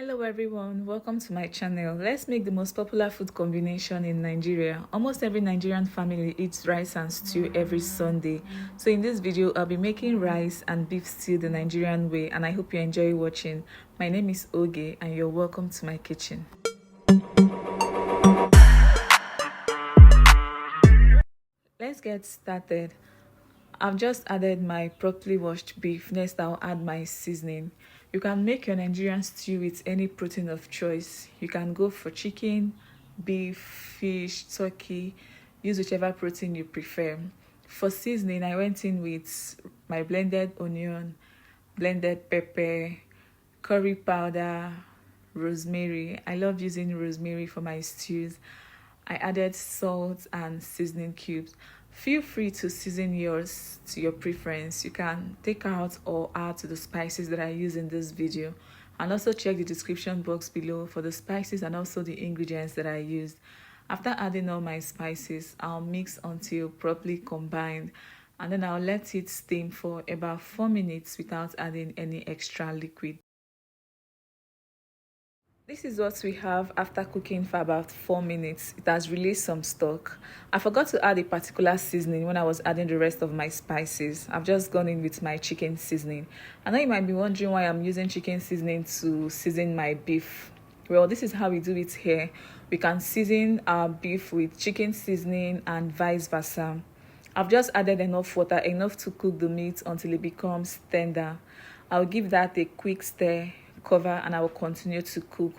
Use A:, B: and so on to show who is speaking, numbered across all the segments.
A: Hello everyone, welcome to my channel. Let's make the most popular food combination in Nigeria. Almost every Nigerian family eats rice and stew every Sunday. So in this video, I'll be making rice and beef stew the Nigerian way, and I hope you enjoy watching. My name is Oge and you're welcome to my kitchen. Let's get started. I've just added my properly washed beef. Next, I'll add my seasoning. You can make your Nigerian stew with any protein of choice. You can go for chicken, beef, fish, turkey. Use whichever protein you prefer. For seasoning, I went in with my blended onion, blended pepper, curry powder, rosemary. I love using rosemary for my stews. I added salt and seasoning cubes. Feel free to season yours to your preference. You can take out or add to the spices that I use in this video, and also check the description box below for the spices and also the ingredients that I used. After adding all my spices, I'll mix until properly combined, and then I'll let it steam for about 4 minutes without adding any extra liquid. This is what we have after cooking for about 4 minutes. It has released some stock. I forgot to add a particular seasoning when I was adding the rest of my spices. I've just gone in with my chicken seasoning. I know you might be wondering why I'm using chicken seasoning to season my beef. Well, this is how we do it here. We can season our beef with chicken seasoning and vice versa. I've just added enough water, enough to cook the meat until it becomes tender. I'll give that a quick stir, cover, and I will continue to cook.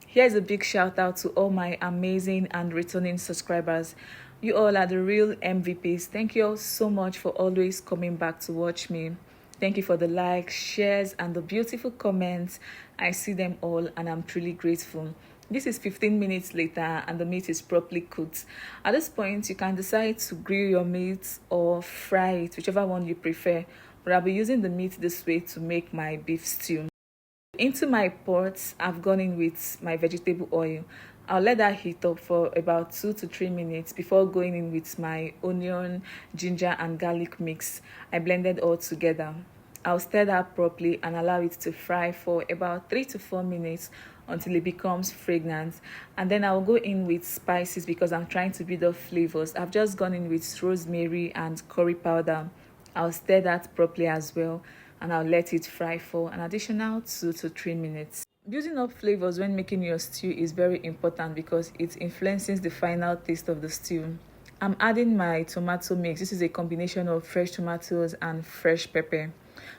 A: Here's a big shout out to all my amazing and returning subscribers. You all are the real MVPs. Thank you all so much for always coming back to watch me. Thank you for the likes, shares, and the beautiful comments. I see them all and I'm truly grateful. This is 15 minutes later and the meat is properly cooked. At this point, you can decide to grill your meat or fry it, whichever one you prefer. But I'll be using the meat this way to make my beef stew. Into my pot, I've gone in with my vegetable oil. I'll let that heat up for about 2 to 3 minutes before going in with my onion, ginger, and garlic mix. I blended all together. I'll stir that properly and allow it to fry for about 3 to 4 minutes until it becomes fragrant. And then I'll go in with spices because I'm trying to build up flavors. I've just gone in with rosemary and curry powder. I'll stir that properly as well, and I'll let it fry for an additional 2 to 3 minutes. Building up flavors when making your stew is very important because it influences the final taste of the stew. I'm adding my tomato mix. This is a combination of fresh tomatoes and fresh pepper.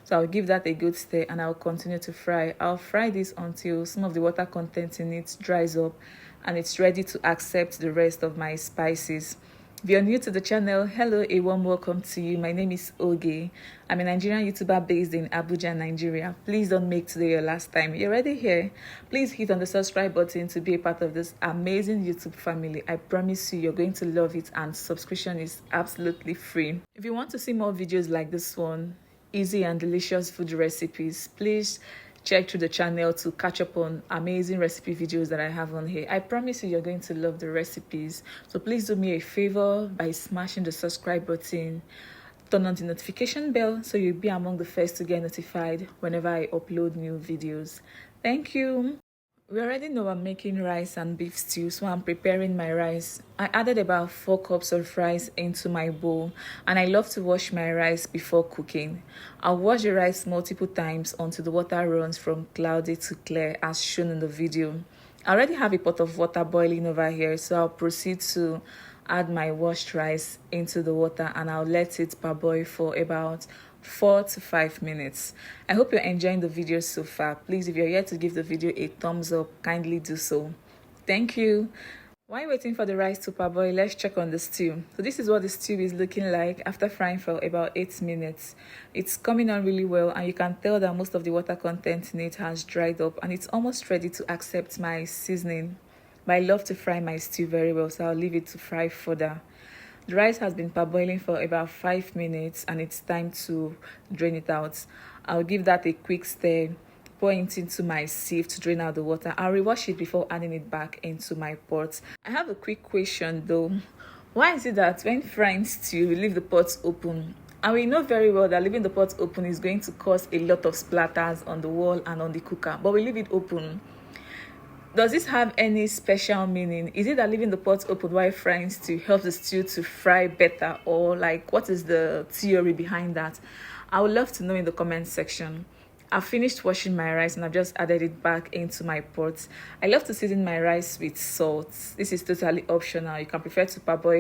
A: So I'll give that a good stir and I'll continue to fry. I'll fry this until some of the water content in it dries up and it's ready to accept the rest of my spices. If you're new to the channel, hello, a warm welcome to you. My name is Oge. I'm a Nigerian YouTuber based in Abuja, Nigeria. Please don't make today your last time. You're already here. Please hit on the subscribe button to be a part of this amazing YouTube family. I promise you, you're going to love it, and subscription is absolutely free. If you want to see more videos like this one, easy and delicious food recipes, please check through the channel to catch up on amazing recipe videos that I have on here. I promise you, you're going to love the recipes. So please do me a favor by smashing the subscribe button, turn on the notification bell so you'll be among the first to get notified whenever I upload new videos. Thank you. We already know I'm making rice and beef stew, so I'm preparing my rice. I added about 4 cups of rice into my bowl, and I love to wash my rice before cooking. I'll wash the rice multiple times until the water runs from cloudy to clear as shown in the video. I already have a pot of water boiling over here, so I'll proceed to add my washed rice into the water and I'll let it parboil for about 4 to 5 minutes. I hope you're enjoying the video so far. Please, if you're yet to give the video a thumbs up, kindly do so. Thank you. While waiting for the rice to parboil, let's check on the stew. So this is what the stew is looking like after frying for about 8 minutes. It's coming on really well and you can tell that most of the water content in it has dried up and it's almost ready to accept my seasoning. But I love to fry my stew very well, so I'll leave it to fry further. The rice has been parboiling for about 5 minutes and it's time to drain it out. I'll give that a quick stir, pour it into my sieve to drain out the water. I'll rewash it before adding it back into my pot. I have a quick question though. Why is it that when frying stew, we leave the pot open? And we know very well that leaving the pot open is going to cause a lot of splatters on the wall and on the cooker, but we leave it open. Does this have any special meaning? Is it that leaving the pot open while frying stew helps the stew to fry better, or like what is the theory behind that? I would love to know in the comment section. I've finished washing my rice and I've just added it back into my pot. I love to season my rice with salt. This is totally optional. You can prefer to boil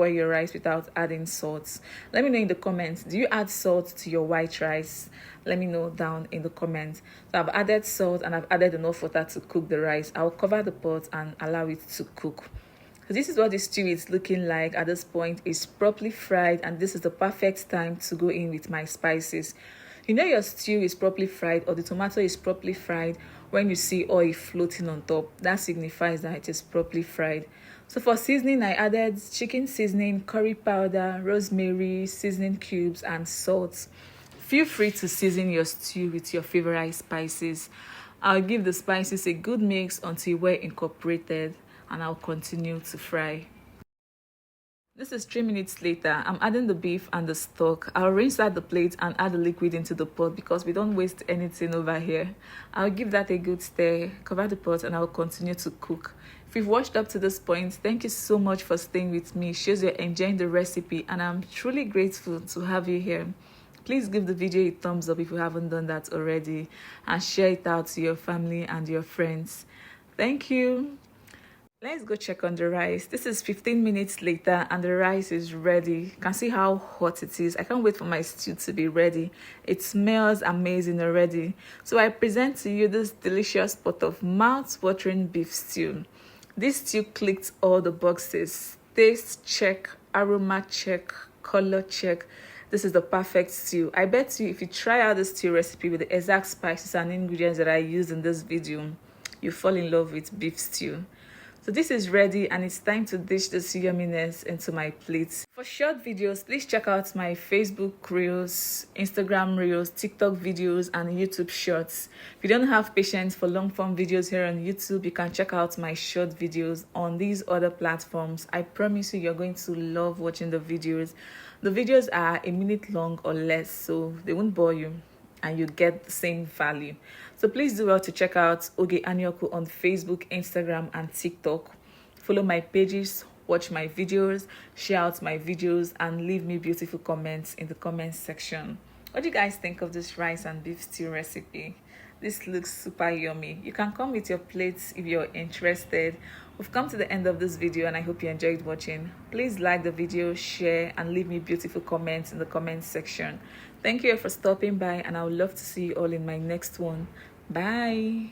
A: your rice without adding salt. Let me know in the comments. Do you add salt to your white rice? Let me know down in the comments. So I've added salt and I've added enough water to cook the rice. I'll cover the pot and allow it to cook. So this is what the stew is looking like at this point. It's properly fried, and this is the perfect time to go in with my spices. You know your stew is properly fried, or the tomato is properly fried, when you see oil floating on top. That signifies that it is properly fried. So for seasoning, I added chicken seasoning, curry powder, rosemary, seasoning cubes, and salt. Feel free to season your stew with your favorite spices. I'll give the spices a good mix until well incorporated, and I'll continue to fry. This is 3 minutes later. I'm adding the beef and the stock. I'll rinse out the plate and add the liquid into the pot because we don't waste anything over here. I'll give that a good stir, cover the pot, and I'll continue to cook. If you've watched up to this point, thank you so much for staying with me. It shows you're enjoying the recipe, and I'm truly grateful to have you here. Please give the video a thumbs up if you haven't done that already, and share it out to your family and your friends. Thank you. Let's go check on the rice. This is 15 minutes later and the rice is ready. You can see how hot it is. I can't wait for my stew to be ready. It smells amazing already. So I present to you this delicious pot of mouth-watering beef stew. This stew clicked all the boxes. Taste check, aroma check, color check. This is the perfect stew. I bet you if you try out this stew recipe with the exact spices and ingredients that I used in this video, you fall in love with beef stew. So this is ready and it's time to dish this yumminess into my plate. For short videos, please check out my Facebook Reels, Instagram Reels, TikTok videos, and YouTube Shorts. If you don't have patience for long form videos here on YouTube, you can check out my short videos on these other platforms. I promise you, you're going to love watching the videos. The videos are a minute long or less, so they won't bore you, and you get the same value. So please do well to check out Oge Anyoku on Facebook, Instagram, and TikTok. Follow my pages, watch my videos, share out my videos, and leave me beautiful comments in the comments section. What do you guys think of this rice and beef stew recipe? This looks super yummy. You can come with your plates if you're interested. We've come to the end of this video and I hope you enjoyed watching. Please like the video, share, and leave me beautiful comments in the comments section. Thank you for stopping by, and I would love to see you all in my next one. Bye.